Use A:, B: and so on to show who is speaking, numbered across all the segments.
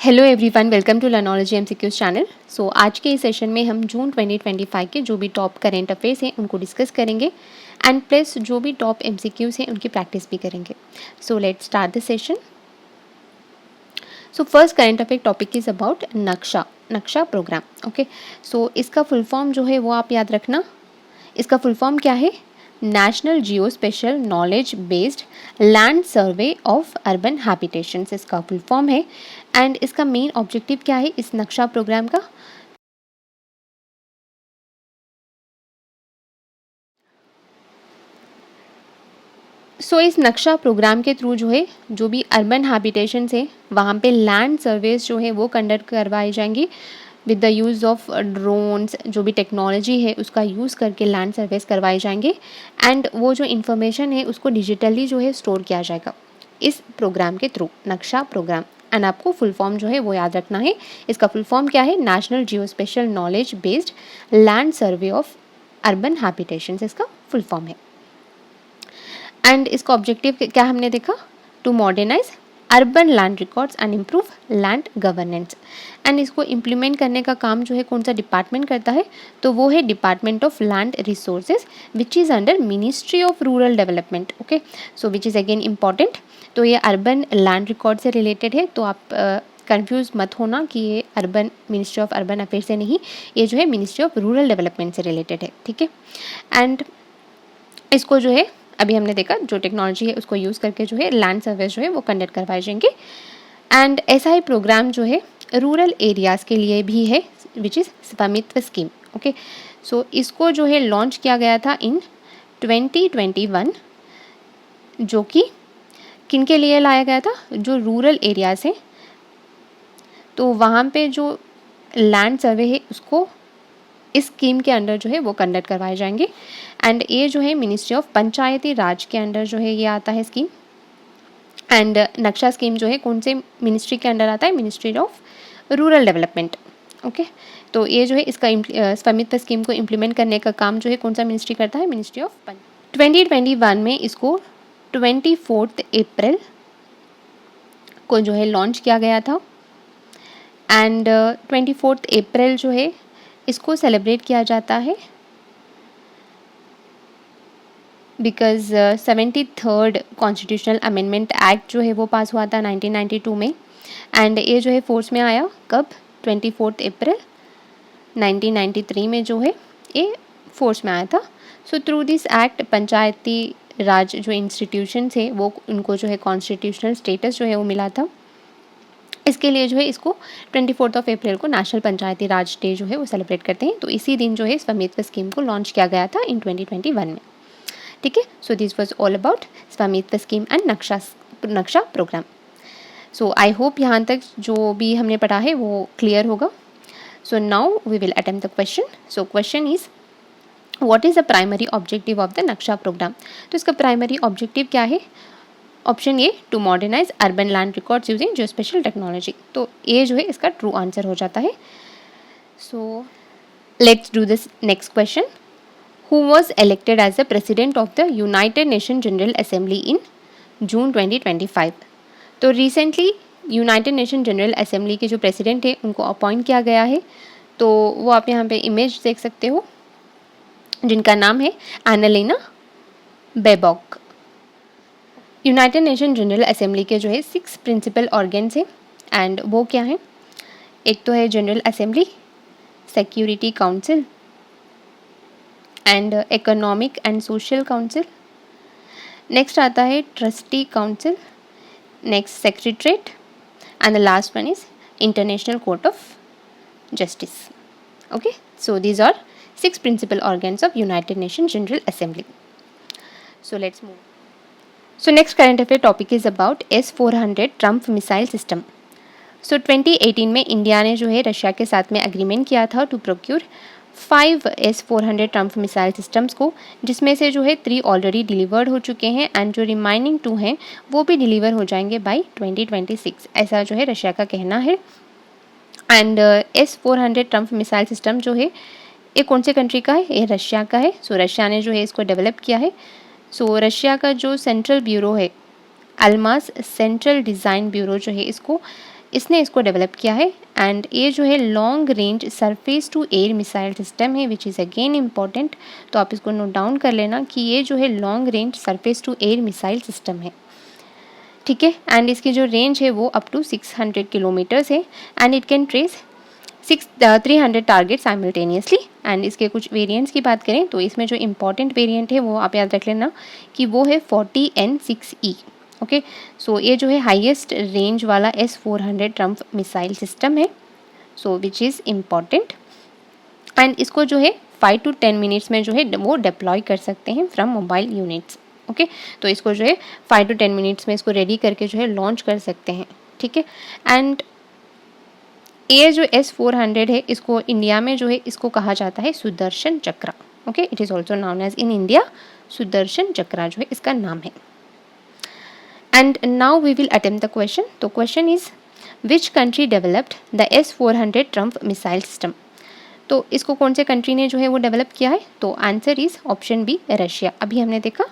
A: Hello everyone, welcome to Learnology MCQs channel. So आज के इस सेशन में हम जून 2025 के जो भी टॉप करेंट अफेयर्स हैं उनको डिस्कस करेंगे एंड प्लस जो भी टॉप एमसीक्यूज हैं उनकी प्रैक्टिस भी करेंगे। So let's start the session. So first current affair topic is about नक्शा प्रोग्राम। ओके, सो इसका फुल फॉर्म जो है वो आप याद रखना। इसका फुल फॉर्म क्या है? National geo spatial knowledge based land survey of urban habitations इसका फुल फॉर्म है। एंड इसका मेन ऑब्जेक्टिव क्या है इस नक्शा प्रोग्राम का? इस नक्शा प्रोग्राम के थ्रू जो है जो भी अर्बन हैबिटेशंस है वहाँ पे लैंड सर्वेस जो है वो कंडक्ट करवाई जाएंगी with the use of drones. जो भी टेक्नोलॉजी है उसका यूज़ करके लैंड सर्वेस करवाए जाएंगे एंड वो जो इन्फॉर्मेशन है उसको डिजिटली जो है स्टोर किया जाएगा इस प्रोग्राम के थ्रू, नक्शा प्रोग्राम। एंड आपको फुल फॉर्म जो है वो याद रखना है। इसका फुल फॉर्म क्या है? National geo spatial knowledge based land survey of urban habitations इसका फुल फॉर्म है। एंड इसका ऑब्जेक्टिव क्या हमने देखा? To modernise urban land records and improve land governance. And इसको इम्प्लीमेंट करने का काम जो है कौन सा डिपार्टमेंट करता है? तो वो है department of land resources which is under ministry of rural development. Okay, so which is again important. तो ये अर्बन लैंड रिकॉर्ड से रिलेटेड है, तो आप कंफ्यूज मत होना कि ये urban ministry of urban affair से नहीं, ये जो है मिनिस्ट्री ऑफ रूरल डेवलपमेंट से रिलेटेड है। ठीक है, एंड इसको जो है अभी हमने देखा जो टेक्नोलॉजी है उसको यूज़ करके जो है लैंड सर्वेस जो है वो कंडक्ट करवाए जाएंगे। एंड ऐसा ही प्रोग्राम जो है रूरल एरियाज़ के लिए भी है विच इज़ स्वामित्व स्कीम। ओके, सो इसको जो है लॉन्च किया गया था इन 2021, जो कि किन के लिए लाया गया था? जो रूरल एरियाज़ हैं तो वहाँ पे जो लैंड सर्वे है उसको इस स्कीम के अंडर जो है वो कंडक्ट करवाए जाएंगे। एंड ये जो है मिनिस्ट्री ऑफ पंचायती राज के अंडर जो है ये आता है स्कीम। एंड नक्शा स्कीम जो है कौन से मिनिस्ट्री के अंडर आता है? Ministry of rural development. Okay, तो ये जो है इसका स्वामित्व स्कीम को इम्प्लीमेंट करने का काम जो है कौन सा मिनिस्ट्री करता है? मिनिस्ट्री ऑफ 2021 में इसको 24 अप्रैल को जो है लॉन्च किया गया था। एंड 24 अप्रैल जो है इसको सेलिब्रेट किया जाता है because 73rd constitutional amendment act जो है वो पास हुआ था 1992 में। एंड ये जो है फोर्स में आया कब? 24 अप्रैल 1993 में जो है ये फोर्स में आया था। सो थ्रू दिस एक्ट पंचायती राज जो इंस्टीट्यूशन थे वो उनको जो है कॉन्स्टिट्यूशनल स्टेटस जो है वो मिला था। इसके लिए जो है इसको 24 अप्रैल को नेशनल पंचायती राज डे जो है वो सेलिब्रेट करते हैं। तो इसी दिन जो है स्वामित्व स्कीम को लॉन्च किया गया था इन 2021 में। ठीक है, so this was all about स्वामित्व स्कीम एंड नक्शा प्रोग्राम। सो आई होप यहाँ तक जो भी हमने पढ़ा है वो क्लियर होगा। So now we will attempt the question. So question is what is the primary objective of the Naksha programme? तो इसका प्राइमरी ऑब्जेक्टिव क्या है? Option A, to modernise urban land records using geo spatial technology. तो ये जो है इसका true answer हो जाता है। So let's do this next question. Who was elected as the president of the United Nations General Assembly in June 2025? तो recently United Nation General Assembly के जो प्रेसिडेंट है उनको अपॉइंट किया गया है। तो वो आप यहाँ पे इमेज देख सकते हो जिनका नाम है Annalena Baerbock. United Nation General Assembly के जो है 6 प्रिंसिपल ऑर्गन्स हैं एंड वो क्या है? एक तो है General Assembly, Security Council and Economic and Social Council. Next आता है trustee council, next Secretariat and the last one is International Court of Justice. Okay, so these are 6 principal organs of United Nation General Assembly. So let's move. So next current affair topic is about S-400 Trump missile system. So 2018 में India ने जो है Russia के साथ में agreement किया था to procure 5 S-400 Trump missile systems को, जिसमें से जो है 3 ऑलरेडी डिलीवर्ड हो चुके हैं एंड जो रिमाइनिंग 2 हैं वो भी डिलीवर हो जाएंगे बाय 2026, ऐसा जो है रशिया का कहना है। And S-400 Trump missile system जो है ये कौन से कंट्री का है? ये रशिया का है। सो रशिया ने जो है इसको डेवलप किया है। सो रशिया का जो सेंट्रल ब्यूरो है, अल्मास सेंट्रल डिज़ाइन ब्यूरो जो है इसको इसने इसको डेवलप किया है। एंड ये जो है long range surface to air missile system है विच इज़ अगेन इम्पॉर्टेंट, तो आप इसको नोट डाउन कर लेना कि ये जो है long range surface to air missile system है, ठीक है। एंड इसकी जो रेंज है वो अप टू 600 किलोमीटर्स है and it can trace 300 target simultaneously. And इसके कुछ वेरिएंट्स की बात करें तो इसमें जो इम्पॉर्टेंट वेरिएंट है वो आप याद रख लेना कि वो है 40N6E, ओके। सो ये जो है हाईएस्ट रेंज वाला S-400 ट्रम्प मिसाइल सिस्टम है, सो विच इज़ इम्पॉर्टेंट। एंड इसको जो है 5 to 10 मिनट्स में जो है वो डिप्लॉय कर सकते हैं फ्रॉम मोबाइल यूनिट्स, ओके। तो इसको जो है 5 to 10 मिनट्स में इसको रेडी करके जो है लॉन्च कर सकते हैं, ठीक है। एंड ये जो S-400 है इसको इंडिया में जो है इसको कहा जाता है Sudarshan Chakra, okay. It is also known as in India Sudarshan Chakra जो है इसका नाम है। And now we will attempt the question. तो question is which country developed the S-400 Trump missile system. तो इसको कौन से कंट्री ने जो है वो डेवलप किया है, तो answer is option B Russia. अभी हमने देखा,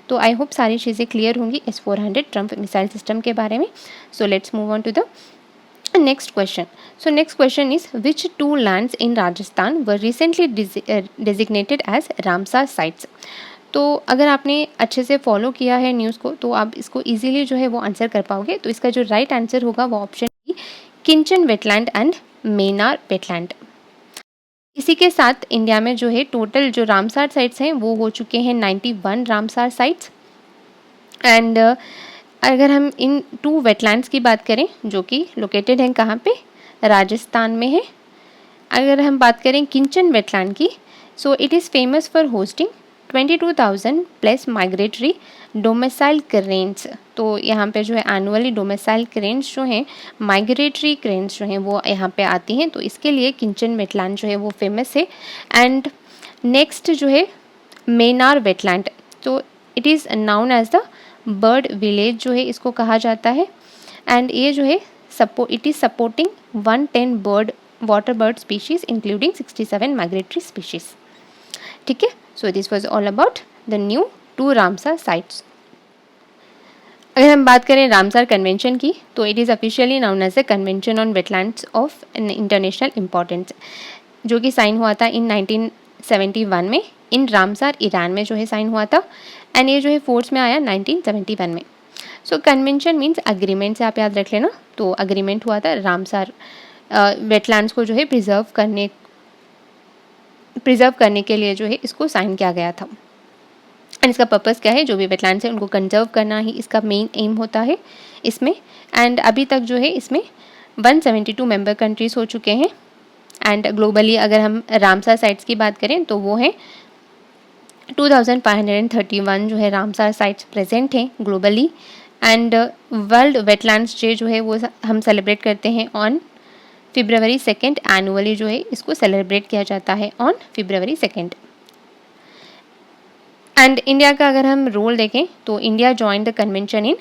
A: तो आई होप सारी चीज़ें क्लियर होंगी S-400 ट्रम्प मिसाइल सिस्टम के बारे में। So let's move on to the next question. So next question is which two lands in Rajasthan were recently designated as Ramsar sites. तो अगर आपने अच्छे से फॉलो किया है न्यूज़ को तो आप इसको इजीली जो है वो आंसर कर पाओगे। तो इसका जो राइट आंसर होगा वो option B Khichan wetland and Menar wetland. इसी के साथ इंडिया में जो है टोटल जो रामसार साइट्स हैं वो हो चुके हैं 91 रामसार साइट्स। एंड अगर हम इन 2 वेटलैंड्स की बात करें जो कि लोकेटेड हैं कहाँ पे, राजस्थान में है। अगर हम बात करें किंचन वेटलैंड की, so it is famous for hosting 22,000 plus migratory domicile cranes. तो यहाँ पे जो है एनुअली डोमिसाइल क्रेन्स जो हैं, माइग्रेटरी क्रेन्स जो हैं वो यहाँ पे आती हैं, तो इसके लिए किंचन वेटलैंड जो है वो फेमस है। एंड नेक्स्ट जो है मेनार वेटलैंड, तो it is known as the bird village जो है इसको कहा जाता है। एंड ये जो है it is supporting 110 water bird species including 67 migratory species, ठीक है। So this was all about the new 2 Ramsar sites. अगर हम बात करें रामसार कन्वेंशन की, तो it is officially known as the convention on wetlands of international importance, जो कि साइन हुआ था इन 1971 में इन रामसार ईरान में जो है साइन हुआ था। एंड ये जो है फोर्स में आया 1971 में। सो कन्वेंशन मीन्स अग्रीमेंट से आप याद रख लेना। तो अग्रीमेंट हुआ था रामसार वेटलैंड्स को जो है प्रिजर्व करने के लिए जो है इसको साइन किया गया था। एंड इसका पर्पस क्या है, जो भी वेटलैंड्स है उनको कंजर्व करना ही इसका मेन एम होता है इसमें। एंड अभी तक जो है इसमें 172 मेंबर कंट्रीज़ हो चुके हैं। एंड ग्लोबली अगर हम रामसार साइट्स की बात करें तो वो है 2531 जो है रामसार साइट्स प्रेजेंट हैं globally. And world wetlands day जो है वो हम सेलिब्रेट करते हैं ऑन February 2 एनुअली जो है इसको सेलिब्रेट किया जाता है ऑन February 2। एंड इंडिया का अगर हम रोल देखें तो India join the convention in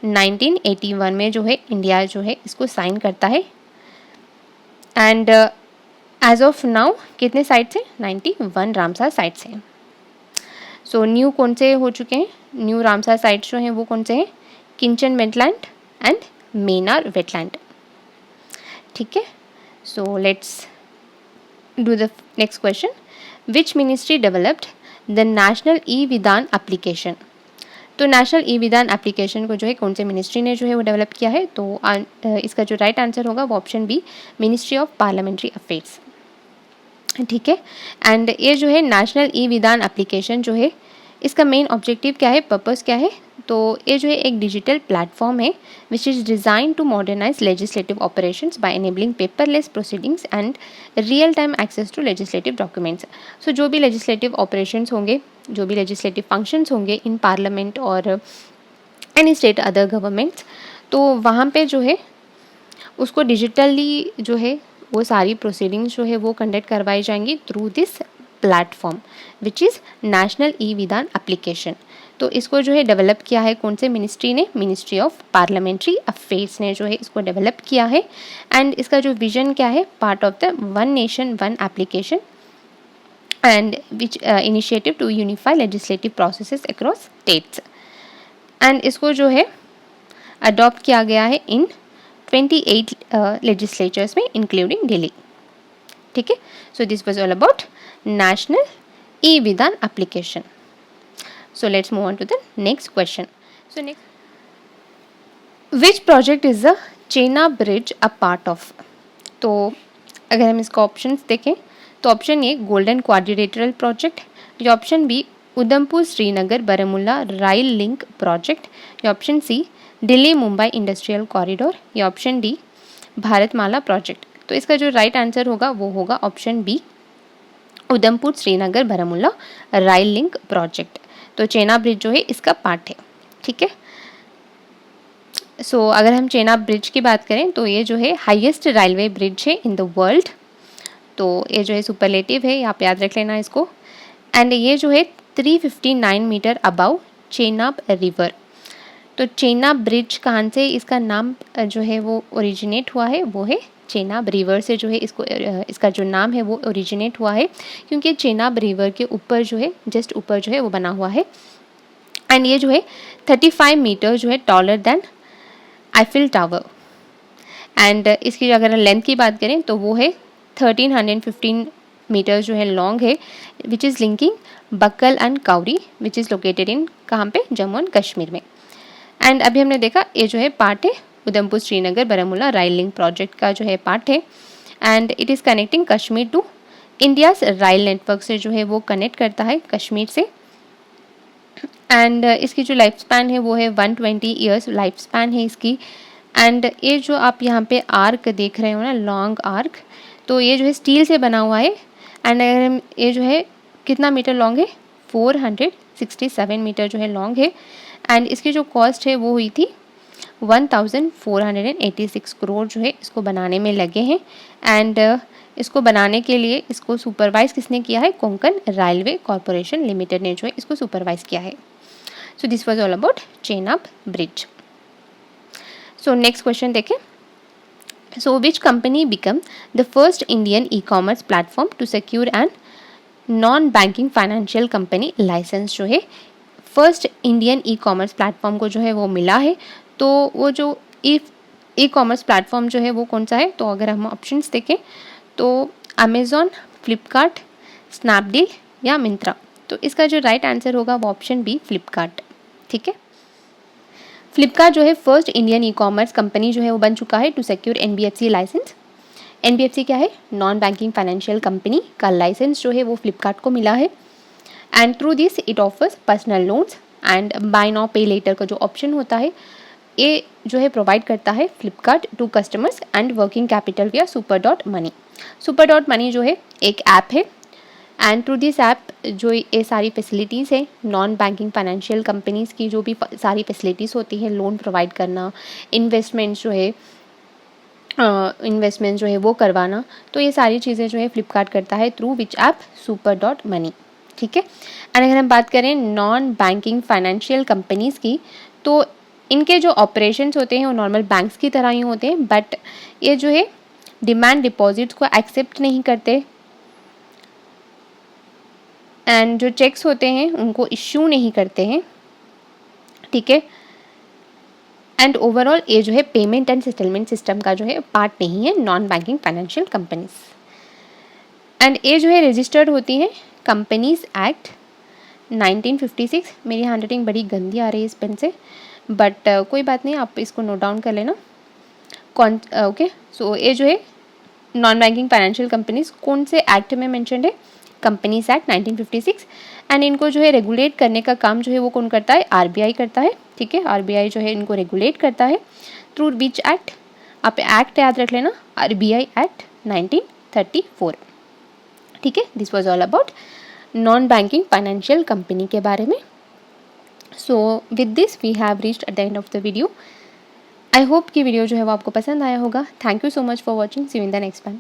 A: 1981 में जो है इंडिया जो है इसको साइन करता है। एंड एज ऑफ नाउ कितने साइट्स हैं, 91 रामसार साइट्स हैं। सो न्यू कौन से हो चुके हैं, न्यू रामसार साइट्स जो हैं वो कौन से हैं, किंचन वेटलैंड एंड मेनार वेटलैंड, ठीक है। So let's do the next question. Which ministry developed the national e Vidhan application. तो नेशनल ई विधान एप्लीकेशन को जो है कौन से मिनिस्ट्री ने जो है वो डेवलप किया है, तो इसका जो राइट आंसर होगा वो option B ministry of parliamentary affairs, ठीक है। एंड ये जो है नेशनल ई विधान एप्लीकेशन जो है इसका मेन ऑब्जेक्टिव क्या है, पर्पस क्या है, तो ये जो है एक डिजिटल प्लेटफॉर्म है which is design to modernise legislative operations by enabling paperless proceedings and real time access to legislative documents. So जो भी लेजिस्लेटिव ऑपरेशंस होंगे, जो भी लेजिस्लेटिव फंक्शंस होंगे इन पार्लियामेंट और एनी स्टेट अदर गवर्नमेंट्स, तो वहाँ पे जो है उसको डिजिटली जो है वो सारी प्रोसीडिंग्स जो है वो कंडक्ट करवाई जाएंगी through this platform which is national e Vidhan application. तो इसको जो है डेवलप किया है कौन से मिनिस्ट्री ने, मिनिस्ट्री ऑफ पार्लियामेंट्री अफेयर्स ने जो है इसको डेवलप किया है। एंड इसका जो विजन क्या है, part of the one nation one application and which initiative to unify legislative processes across states. And इसको जो है अडॉप्ट किया गया है इन 28 लेजिस्लेचर्स में इंक्लूडिंग दिल्ली। ठीक है, so this was all about national e Vidhan application. So let's move on to the next question. So which project is the Chenab Bridge a part of? तो अगर हम इसका ऑप्शंस देखें तो option A golden quadrilateral project, या option B Udhampur Srinagar Baramulla rail link project, या option C Delhi Mumbai industrial corridor, या option D Bharatmala project. तो इसका जो राइट आंसर होगा वो होगा option B Udhampur Srinagar Baramulla rail link project. तो चेनाब ब्रिज जो है इसका पार्ट है. ठीक है, सो अगर हम चेनाब ब्रिज की बात करें तो ये जो है हाईएस्ट रेलवे ब्रिज है इन द वर्ल्ड. तो ये जो है सुपरलेटिव है, आप याद रख लेना इसको. एंड ये जो है 359 मीटर अबव चेनाब रिवर. तो चेनाब ब्रिज कहाँ से इसका नाम जो है वो ओरिजिनेट हुआ है, वो है चेनाब रिवर से जो है इसका जो नाम है वो ओरिजिनेट हुआ है, क्योंकि चेनाब रिवर के ऊपर जो है जस्ट ऊपर जो है वो बना हुआ है. एंड ये जो है 35 मीटर जो है taller than Eiffel tower. And इसकी अगर लेंथ की बात करें तो वो है 1315 मीटर जो है लॉन्ग है, which is linking Bakkal and Kauri which is located in कहाँ पे, जम्मू एंड कश्मीर में. एंड अभी हमने देखा ये जो है पार्ट है Udhampur Srinagar Baramulla rail link project का जो है पार्ट है. And it is connecting Kashmir to India's rail network से जो है वो कनेक्ट करता है कश्मीर से. एंड इसकी जो लाइफ स्पैन है वो है 120 ईयर्स लाइफ स्पैन है इसकी. एंड ये जो आप यहाँ पे आर्क देख रहे हो ना, लॉन्ग आर्क, तो ये जो है स्टील से बना हुआ है. एंड अगर हम ये जो है कितना मीटर लॉन्ग है, 467 मीटर जो है लॉन्ग है. एंड इसकी जो कॉस्ट है वो हुई थी 1486 करोड़ जो है इसको बनाने में लगे हैं. एंड इसको बनाने के लिए इसको सुपरवाइज़ किसने किया है, कोंकण रेलवे कॉरपोरेशन लिमिटेड ने जो है इसको सुपरवाइज़ किया है. So this was all about Chenab bridge. So next question देखें. So which company become the first Indian e commerce platform to secure and non banking financial company licence. जो है first Indian e commerce platform को जो है वो मिला है. तो वो जो ई कॉमर्स प्लेटफॉर्म जो है वो कौन सा है, तो अगर हम ऑप्शंस देखें तो अमेज़ॉन, फ्लिपकार्ट, स्नैपडील या मिंत्रा. तो इसका जो राइट आंसर होगा वो ऑप्शन बी फ्लिपकार्ट. ठीक है, फ्लिपकार्ट जो है first Indian e commerce company जो है वो बन चुका है to secure NBFC license. NBFC क्या है, नॉन बैंकिंग फाइनेंशियल कंपनी का लाइसेंस जो है वो फ्लिपकार्ट को मिला है. And through this it offers personal loans and buy now pay later का जो ऑप्शन होता है ये जो है प्रोवाइड करता है Flipkart to customers and working capital via super dot money. Super dot money जो है एक ऐप है. एंड थ्रू दिस ऐप जो ये सारी फैसिलिटीज़ है नॉन बैंकिंग फाइनेंशियल कंपनीज़ की जो भी सारी फैसिलिटीज़ होती है, लोन प्रोवाइड करना, इन्वेस्टमेंट जो है वो करवाना, तो ये सारी चीज़ें जो है फ्लिपकार्ट करता है थ्रू विच ऐप, सुपर डॉट मनी. ठीक है, एंड अगर हम बात करें नॉन बैंकिंग फाइनेंशियल कंपनीज़ की, तो इनके जो ऑपरेशंस होते हैं वो नॉर्मल बैंक्स की तरह ही होते हैं, बट ये जो है डिमांड डिपॉजिट्स को एक्सेप्ट नहीं करते. एंड जो चेक्स होते हैं उनको इश्यू नहीं करते हैं. ठीक है, एंड ओवरऑल ये जो है पेमेंट एंड सेटलमेंट सिस्टम का जो है पार्ट नहीं है non banking financial companies. And ये जो है रजिस्टर्ड होती हैं कंपनीज एक्ट 1956. मेरी हैंड राइटिंग बड़ी गंदी आ रही है इस पेन से, बट कोई बात नहीं, आप इसको नोट डाउन कर लेना. ओके, सो ये जो है नॉन बैंकिंग फाइनेंशियल कंपनीज कौन से एक्ट में मेंशन्ड है, कंपनीज एक्ट 1956. एंड इनको जो है रेगुलेट करने का काम जो है वो कौन करता है, आरबीआई करता है. ठीक है, आरबीआई जो है इनको रेगुलेट करता है थ्रू विच एक्ट, आप एक्ट याद रख लेना, आरबीआई एक्ट 1934. ठीक है, this was all about non banking financial company के बारे में. So with this we have reached at the end of the video. I hope कि वीडियो जो है वो आपको पसंद आया होगा. Thank you so much for watching. See you in the next one.